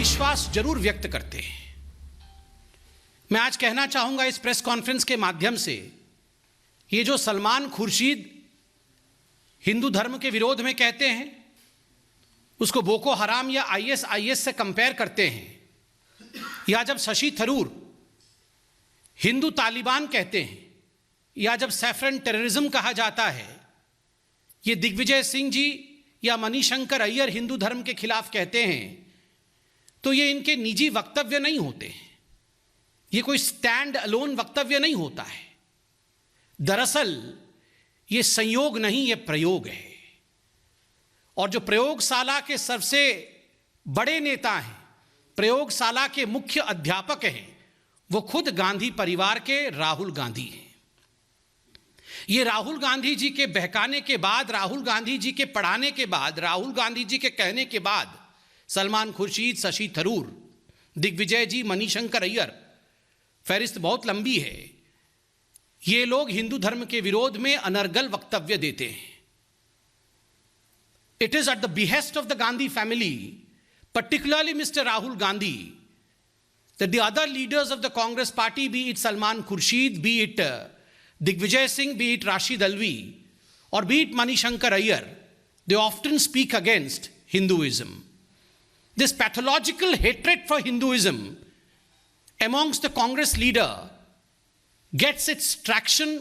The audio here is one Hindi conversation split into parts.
विश्वास जरूर व्यक्त करते हैं। मैं आज कहना चाहूंगा इस प्रेस कॉन्फ्रेंस के माध्यम से, ये जो सलमान खुर्शीद हिंदू धर्म के विरोध में कहते हैं, उसको बोको हराम या आईएस से कंपेयर करते हैं, या जब शशि थरूर हिंदू तालिबान कहते हैं, या जब सैफरन टेररिज्म कहा जाता है, ये दिग्विजय सिंह जी या मणिशंकर अय्यर हिंदू धर्म के खिलाफ कहते हैं, तो ये इनके निजी वक्तव्य नहीं होते हैं, ये कोई स्टैंड अलोन वक्तव्य नहीं होता है। दरअसल ये संयोग नहीं, ये प्रयोग है। और जो प्रयोगशाला के सबसे बड़े नेता हैं, प्रयोगशाला के मुख्य अध्यापक हैं, वो खुद गांधी परिवार के राहुल गांधी हैं। ये राहुल गांधी जी के बहकाने के बाद, राहुल गांधी जी के पढ़ाने के बाद, राहुल गांधी जी के कहने के बाद सलमान खुर्शीद, शशि थरूर, दिग्विजय जी, मणिशंकर अय्यर, फहरिस्त बहुत लंबी है, ये लोग हिंदू धर्म के विरोध में अनर्गल वक्तव्य देते हैं। It is at the behest of the Gandhi family, particularly Mr. Rahul Gandhi, that the other leaders of the Congress party, be it Salman Khurshid, be it Digvijay Singh, be it Rashid Alvi, or be it Manishankar Aiyar, they often speak against Hinduism. This pathological hatred for Hinduism amongst the Congress leader gets its traction,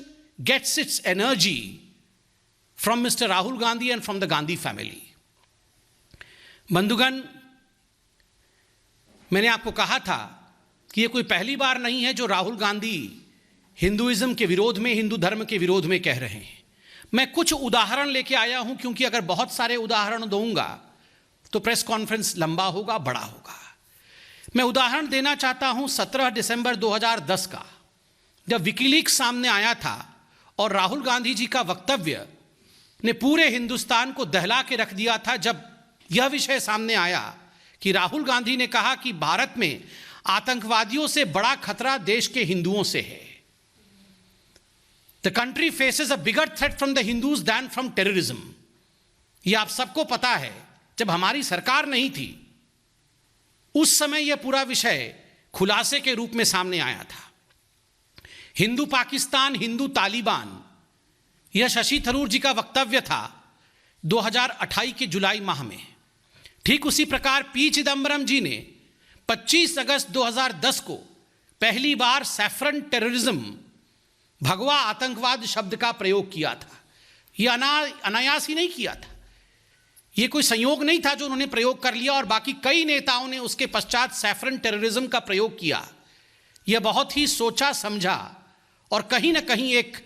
gets its energy from Mr. Rahul Gandhi and from the Gandhi family. बंधुगण, मैंने आपको कहा था कि ये कोई पहली बार नहीं है जो राहुल गांधी हिंदुइज्म के विरोध में, हिंदू धर्म के विरोध में कह रहे हैं। मैं कुछ उदाहरण लेके आया हूं, क्योंकि अगर बहुत सारे उदाहरण दूंगा तो प्रेस कॉन्फ्रेंस लंबा होगा, बड़ा होगा। मैं उदाहरण देना चाहता हूं 17 दिसंबर 2010 का, जब विकीलीक्स सामने आया था और राहुल गांधी जी का वक्तव्य ने पूरे हिंदुस्तान को दहला के रख दिया था। जब यह विषय सामने आया कि राहुल गांधी ने कहा कि भारत में आतंकवादियों से बड़ा खतरा देश के हिंदुओं से है। The country faces a bigger threat from the Hindus than from terrorism. यह आप सबको पता है, जब हमारी सरकार नहीं थी उस समय यह पूरा विषय खुलासे के रूप में सामने आया था। हिंदू पाकिस्तान, हिंदू तालिबान, यह शशि थरूर जी का वक्तव्य था 2028 के जुलाई माह में। ठीक उसी प्रकार पी चिदम्बरम जी ने 25 अगस्त 2010 को पहली बार सैफरन टेररिज्म, भगवा आतंकवाद शब्द का प्रयोग किया था। यह अनायास ही नहीं किया था, यह कोई संयोग नहीं था जो उन्होंने प्रयोग कर लिया और बाकी कई नेताओं ने उसके पश्चात सैफरन टेररिज्म का प्रयोग किया। यह बहुत ही सोचा समझा और कहीं ना कहीं एक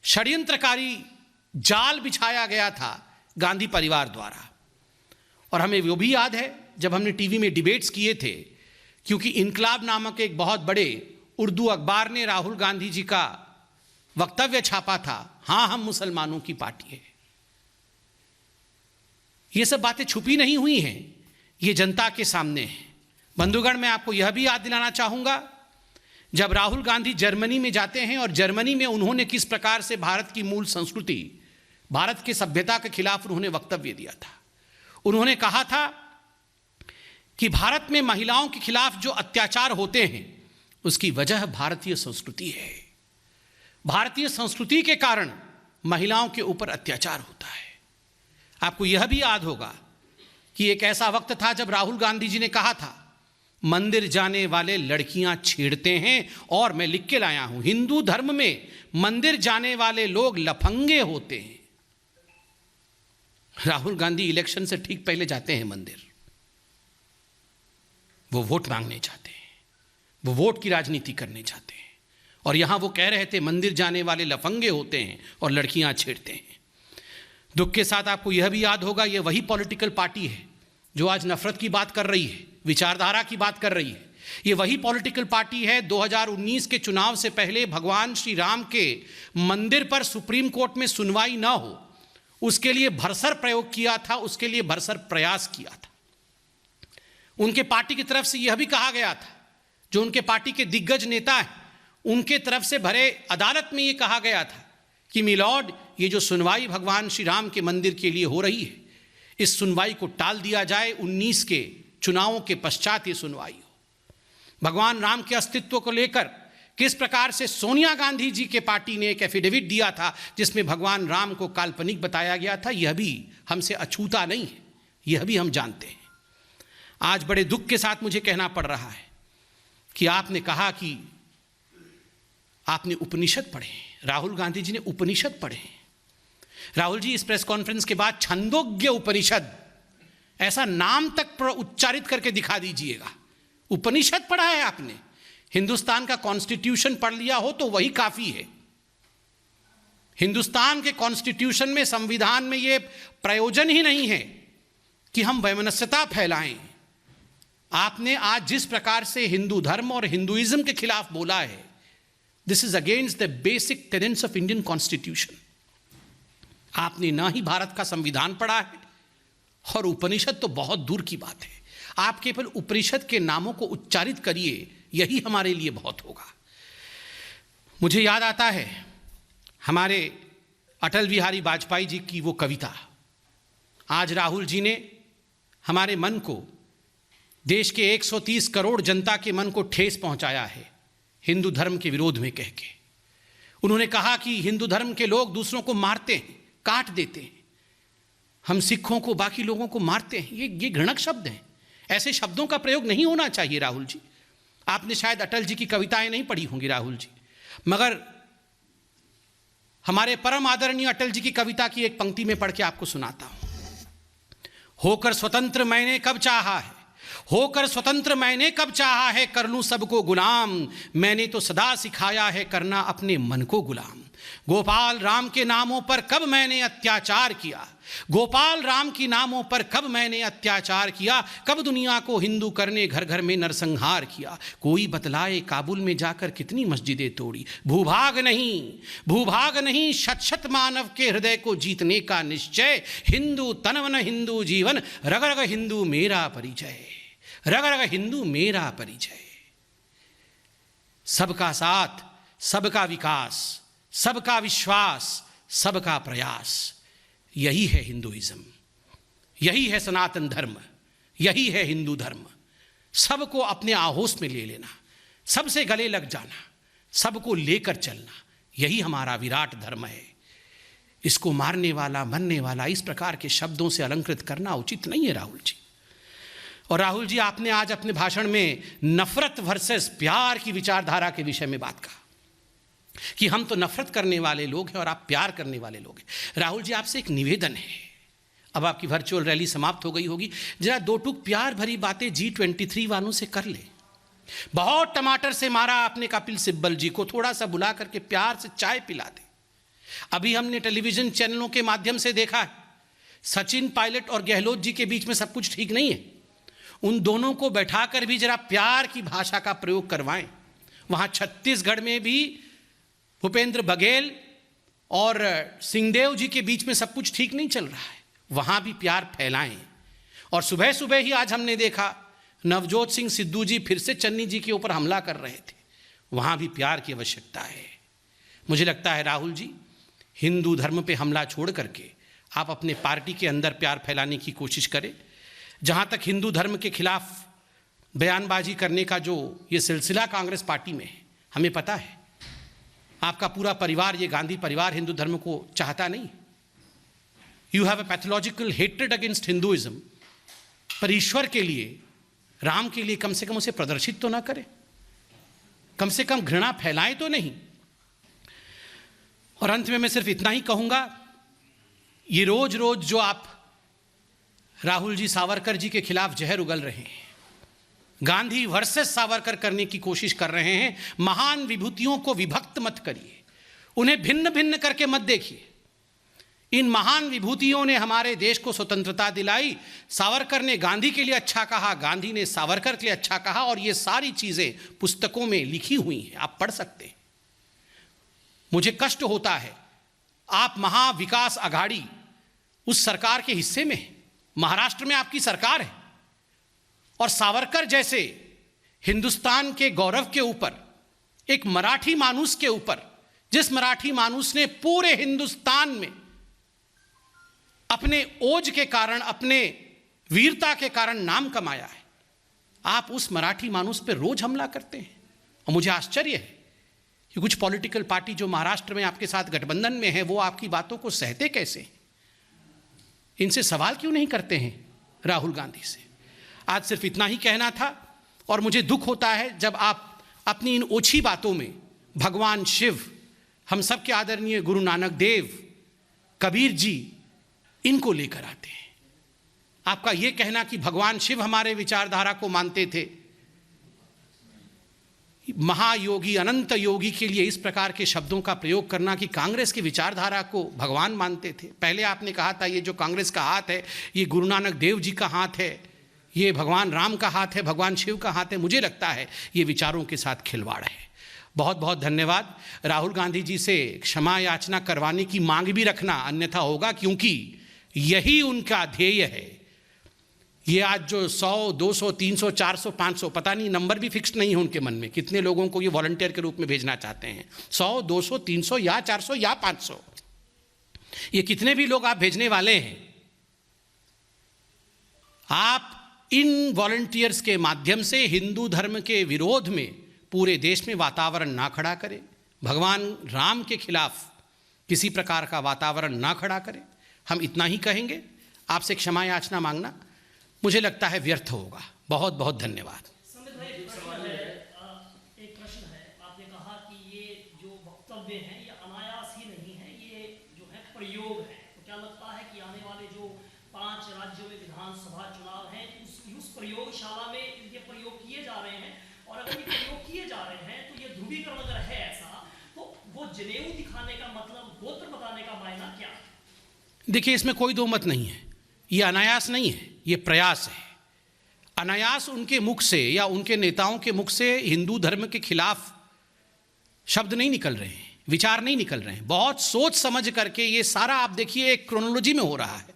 षड्यंत्रकारी जाल बिछाया गया था गांधी परिवार द्वारा। और हमें वो भी याद है जब हमने टीवी में डिबेट्स किए थे, क्योंकि इनकलाब नामक एक बहुत बड़े उर्दू अखबार ने राहुल गांधी जी का वक्तव्य छापा था, हाँ हम मुसलमानों की पार्टी है। ये सब बातें छुपी नहीं हुई हैं, ये जनता के सामने है। बंधुगण, मैं आपको यह भी याद दिलाना चाहूंगा, जब राहुल गांधी जर्मनी में जाते हैं और जर्मनी में उन्होंने किस प्रकार से भारत की मूल संस्कृति, भारत की सभ्यता के खिलाफ उन्होंने वक्तव्य दिया था। उन्होंने कहा था कि भारत में महिलाओं के खिलाफ जो अत्याचार होते हैं उसकी वजह भारतीय संस्कृति है। भारतीय संस्कृति के कारण महिलाओं के ऊपर अत्याचार होता है। आपको यह भी याद होगा कि एक ऐसा वक्त था जब राहुल गांधी जी ने कहा था, मंदिर जाने वाले लड़कियां छेड़ते हैं, और मैं लिख के लाया हूं, हिंदू धर्म में मंदिर जाने वाले लोग लफंगे होते हैं। राहुल गांधी इलेक्शन से ठीक पहले जाते हैं मंदिर, वो वोट मांगने जाते हैं, वो वोट की राजनीति करने जाते हैं, और यहां वो कह रहे थे मंदिर जाने वाले लफंगे होते हैं और लड़कियां छेड़ते हैं। दुख के साथ आपको यह भी याद होगा, ये वही पॉलिटिकल पार्टी है जो आज नफरत की बात कर रही है, विचारधारा की बात कर रही है। ये वही पॉलिटिकल पार्टी है 2019 के चुनाव से पहले भगवान श्री राम के मंदिर पर सुप्रीम कोर्ट में सुनवाई ना हो, उसके लिए भरसर प्रयोग किया था, उसके लिए भरसर प्रयास किया था। उनके पार्टी की तरफ से यह भी कहा गया था, जो उनके पार्टी के दिग्गज नेता हैं उनके तरफ से भरे अदालत में यह कहा गया था कि मिलॉर्ड, ये जो सुनवाई भगवान श्री राम के मंदिर के लिए हो रही है, इस सुनवाई को टाल दिया जाए, 19 के चुनावों के पश्चात ये सुनवाई हो। भगवान राम के अस्तित्व को लेकर किस प्रकार से सोनिया गांधी जी के पार्टी ने एक एफिडेविट दिया था जिसमें भगवान राम को काल्पनिक बताया गया था, यह भी हमसे अछूता नहीं है, यह भी हम जानते हैं। आज बड़े दुख के साथ मुझे कहना पड़ रहा है कि आपने कहा कि आपने उपनिषद पढ़े, राहुल गांधी जी ने उपनिषद पढ़े। राहुल जी, इस प्रेस कॉन्फ्रेंस के बाद छंदोग्य उपनिषद ऐसा नाम तक उच्चारित करके दिखा दीजिएगा। उपनिषद पढ़ा है आपने? हिंदुस्तान का कॉन्स्टिट्यूशन पढ़ लिया हो तो वही काफी है। हिंदुस्तान के कॉन्स्टिट्यूशन में, संविधान में यह प्रयोजन ही नहीं है कि हम वैमनस्यता फैलाएं। आपने आज जिस प्रकार से हिंदू धर्म और हिंदुइज्म के खिलाफ बोला है, this is against the basic tenants of Indian constitution. आपने ना ही भारत का संविधान पढ़ा है और उपनिषद तो बहुत दूर की बात है। आप केवल उपनिषद के नामों को उच्चारित करिए, यही हमारे लिए बहुत होगा। मुझे याद आता है हमारे अटल बिहारी वाजपेयी जी की वो कविता। आज राहुल जी ने हमारे मन को, देश के 130 करोड़ जनता के मन को ठेस पहुंचाया है हिंदू धर्म के विरोध में कह के। उन्होंने कहा कि हिंदू धर्म के लोग दूसरों को मारते हैं, काट देते हैं, हम सिखों को, बाकी लोगों को मारते हैं। ये घृणक शब्द हैं, ऐसे शब्दों का प्रयोग नहीं होना चाहिए। राहुल जी, आपने शायद अटल जी की कविताएं नहीं पढ़ी होंगी राहुल जी, मगर हमारे परम आदरणीय अटल जी की कविता की एक पंक्ति में पढ़ के आपको सुनाता हूं। होकर स्वतंत्र मैंने कब चाहा है, होकर स्वतंत्र मैंने कब चाहा है, कर लूं सबको गुलाम, मैंने तो सदा सिखाया है करना अपने मन को गुलाम। गोपाल राम के नामों पर कब मैंने अत्याचार किया, गोपाल राम की नामों पर कब मैंने अत्याचार किया, कब दुनिया को हिंदू करने घर घर में नरसंहार किया। कोई बतलाए काबुल में जाकर कितनी मस्जिदें तोड़ी, भूभाग नहीं शत शत मानव के हृदय को जीतने का निश्चय। हिंदू तनवन हिंदू जीवन, रग रग हिंदू मेरा परिचय, रग रग हिंदू मेरा परिचय। सबका साथ, सबका विकास, सबका विश्वास, सबका प्रयास, यही है हिंदुइज्म, यही है सनातन धर्म, यही है हिंदू धर्म। सबको अपने आहोस में ले लेना, सबसे गले लग जाना, सबको लेकर चलना, यही हमारा विराट धर्म है। इसको मारने वाला, मरने वाला, इस प्रकार के शब्दों से अलंकृत करना उचित नहीं है राहुल जी। और राहुल जी, आपने आज अपने भाषण में नफरत वर्सेस प्यार की विचारधारा के विषय में बात कहा कि हम तो नफरत करने वाले लोग हैं और आप प्यार करने वाले लोग हैं। राहुल जी, आपसे एक निवेदन है, अब आपकी वर्चुअल रैली समाप्त हो गई होगी, जरा दो टूक प्यार भरी बातें G23 वालों से कर ले। बहुत टमाटर से मारा आपने कपिल सिब्बल जी को, थोड़ा सा बुला करके प्यार से चाय पिला दे। अभी हमने टेलीविजन चैनलों के माध्यम से देखा है, सचिन पायलट और गहलोत जी के बीच में सब कुछ ठीक नहीं है। उन दोनों को बैठाकर भी जरा प्यार की भाषा का प्रयोग करवाएं। वहां छत्तीसगढ़ में भी भूपेंद्र बघेल और सिंहदेव जी के बीच में सब कुछ ठीक नहीं चल रहा है, वहां भी प्यार फैलाएं। और सुबह सुबह ही आज हमने देखा नवजोत सिंह सिद्धू जी फिर से चन्नी जी के ऊपर हमला कर रहे थे, वहां भी प्यार की आवश्यकता है। मुझे लगता है राहुल जी, हिंदू धर्म पे हमला छोड़ करके आप अपने पार्टी के अंदर प्यार फैलाने की कोशिश करें। जहां तक हिंदू धर्म के खिलाफ बयानबाजी करने का जो ये सिलसिला कांग्रेस पार्टी में है, हमें पता है आपका पूरा परिवार, ये गांधी परिवार, हिंदू धर्म को चाहता नहीं। You have a pathological hatred against Hinduism. पर ईश्वर के लिए, राम के लिए कम से कम उसे प्रदर्शित तो ना करें, कम से कम घृणा फैलाएं तो नहीं। और अंत में मैं सिर्फ इतना ही कहूंगा, ये रोज रोज जो आप राहुल जी सावरकर जी के खिलाफ जहर उगल रहे हैं, गांधी वर्सेस सावरकर करने की कोशिश कर रहे हैं, महान विभूतियों को विभक्त मत करिए, उन्हें भिन्न भिन्न करके मत देखिए। इन महान विभूतियों ने हमारे देश को स्वतंत्रता दिलाई। सावरकर ने गांधी के लिए अच्छा कहा, गांधी ने सावरकर के लिए अच्छा कहा, और ये सारी चीजें पुस्तकों में लिखी हुई हैं, आप पढ़ सकते हैं। मुझे कष्ट होता है, आप महाविकास आघाड़ी उस सरकार के हिस्से में, महाराष्ट्र में आपकी सरकार है, और सावरकर जैसे हिंदुस्तान के गौरव के ऊपर, एक मराठी मानुस के ऊपर, जिस मराठी मानुस ने पूरे हिंदुस्तान में अपने ओज के कारण, अपने वीरता के कारण नाम कमाया है, आप उस मराठी मानुस पर रोज हमला करते हैं। और मुझे आश्चर्य है कि कुछ पॉलिटिकल पार्टी जो महाराष्ट्र में आपके साथ गठबंधन में है वो आपकी बातों को सहते कैसे, इनसे सवाल क्यों नहीं करते हैं राहुल गांधी से। आज सिर्फ इतना ही कहना था, और मुझे दुख होता है जब आप अपनी इन ओछी बातों में भगवान शिव, हम सब के आदरणीय गुरु नानक देव, कबीर जी, इनको लेकर आते हैं। आपका यह कहना कि भगवान शिव हमारे विचारधारा को मानते थे, महायोगी अनंत योगी के लिए इस प्रकार के शब्दों का प्रयोग करना कि कांग्रेस की विचारधारा को भगवान मानते थे। पहले आपने कहा था ये जो कांग्रेस का हाथ है ये गुरु नानक देव जी का हाथ है, ये भगवान राम का हाथ है, भगवान शिव का हाथ है। मुझे लगता है ये विचारों के साथ खिलवाड़ है। बहुत बहुत धन्यवाद। राहुल गांधी जी से क्षमा याचना करवाने की मांग भी रखना, अन्यथा होगा, क्योंकि यही उनका ध्येय है। ये आज जो 100, 200, 300, 400, 500, पता नहीं, नंबर भी फिक्स नहीं है उनके मन में, कितने लोगों को ये वॉलंटियर के रूप में भेजना चाहते हैं। 100, 200, 300 या 400 या 500, ये कितने भी लोग आप भेजने वाले हैं, आप इन वॉलंटियर्स के माध्यम से हिंदू धर्म के विरोध में पूरे देश में वातावरण ना खड़ा करें, भगवान राम के खिलाफ किसी प्रकार का वातावरण ना खड़ा करें। हम इतना ही कहेंगे। आपसे क्षमा याचना मांगना मुझे लगता है व्यर्थ होगा। बहुत बहुत धन्यवाद। एक प्रश्न है, आपने कहा कि ये जो वक्तव्य हैं ये अनायास ही नहीं है, ये जो है प्रयोग है। तो क्या लगता है कि आने वाले जो 5 राज्यों में विधानसभा चुनाव हैं उस प्रयोगशाला में इनके प्रयोग किए जा रहे हैं, और अगर ये प्रयोग किए जा रहे हैं तो ये ध्रुवीकरण अगर है ऐसा, तो वो जनेऊ दिखाने का मतलब, गोत्र बताने का मायना क्या है? देखिए, इसमें कोई दो मत नहीं है। ये अनायास नहीं है, ये प्रयास है। अनायास उनके मुख से या उनके नेताओं के मुख से हिंदू धर्म के खिलाफ शब्द नहीं निकल रहे हैं, विचार नहीं निकल रहे हैं। बहुत सोच समझ करके ये सारा, आप देखिए, एक क्रोनोलॉजी में हो रहा है।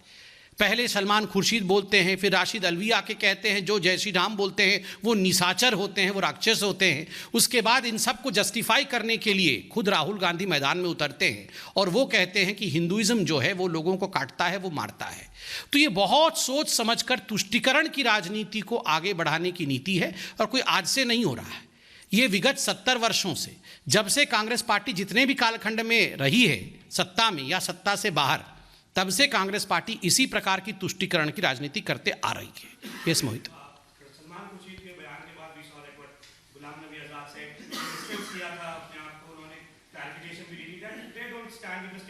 पहले सलमान खुर्शीद बोलते हैं, फिर राशिद अलवी आके कहते हैं जो जय श्री राम बोलते हैं वो निशाचर होते हैं, वो राक्षस होते हैं। उसके बाद इन सब को जस्टिफाई करने के लिए खुद राहुल गांधी मैदान में उतरते हैं और वो कहते हैं कि हिंदुइज्म जो है वो लोगों को काटता है, वो मारता है। तो ये बहुत सोच समझकर तुष्टीकरण की राजनीति को आगे बढ़ाने की नीति है, और कोई आज से नहीं हो रहा है। ये विगत 70 वर्षों से, जब से कांग्रेस पार्टी जितने भी कालखंड में रही है, सत्ता में या सत्ता से बाहर, तब से कांग्रेस पार्टी इसी प्रकार की तुष्टीकरण की राजनीति करते आ रही है। यस मोहित। सलमान खुर्शीद के बयान के बाद भी गुलाम नबी आजाद से किया था अपने आप को, उन्होंने क्लैरिफिकेशन भी दी थी that they don't stand with